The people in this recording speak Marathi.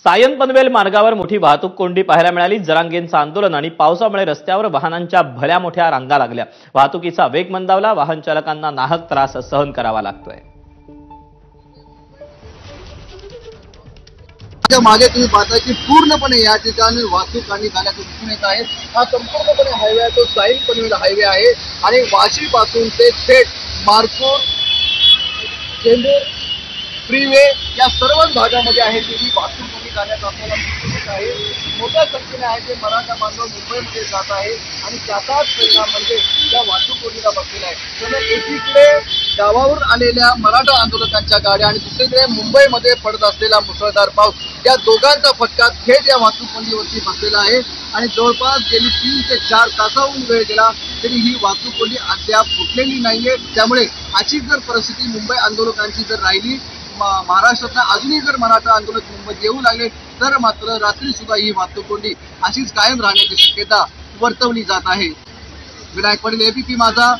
सायन पनवेल मार्गावर मोठी वाहतूक कोंडी पाहायला मिळाली। जरांगेंचं आंदोलन आणि पावसामुळे रस्त्यावर वाहनांच्या भल्या मोठ्या रांगा लागल्या। वाहतुकीचा वेग मंदावला, वाहन चालकांना नाहक त्रास सहन करावा लागतोय। मागे तुम्ही पाहता की पूर्णपणे या ठिकाणी वाहतूक आणि गाड्याचं दिसून येत आहे। हा संपूर्णपणे हायवे आहे, तो सायन पनवेल हायवे आहे आणि वाशी पासून ते थेट मारपूर चेंबूर फ्रीवे या सर्वच भागामध्ये आहे ही वाहतूक कमी करण्यात आपल्याला दिसून येत आहे। मोठ्या संख्येने आहे ते मराठा बांधव मुंबईमध्ये जात आहे आणि त्याचाच परिणाम म्हणजे या वाहतूक कोंडीला बसलेला आहे। त्यामुळे एकीकडे गावावरून आलेल्या मराठा आंदोलकांच्या गाड्या आणि दुसरीकडे मुंबईमध्ये पडत असलेला मुसळधार पाऊस, या दोघांचा फटका थेट या वाहतूक कोंडीवरती बसलेला आहे आणि जवळपास गेली 3 ते 4 तासाहून वेळ गेला तरी ही वाहतूक कोंडी अद्याप फुटलेली नाहीये। त्यामुळे अशी जर परिस्थिती मुंबई आंदोलकांची जर राहिली, महाराष्ट्रातला अजूनही जर मराठा आंदोलक मुंबईत येऊ लागले तर मात्र रात्री सुद्धा ही वाहतूक कोंडी अशीच कायम राहण्याची शक्यता वर्तवली जात आहे। विनायक पाटील, ABP माझा,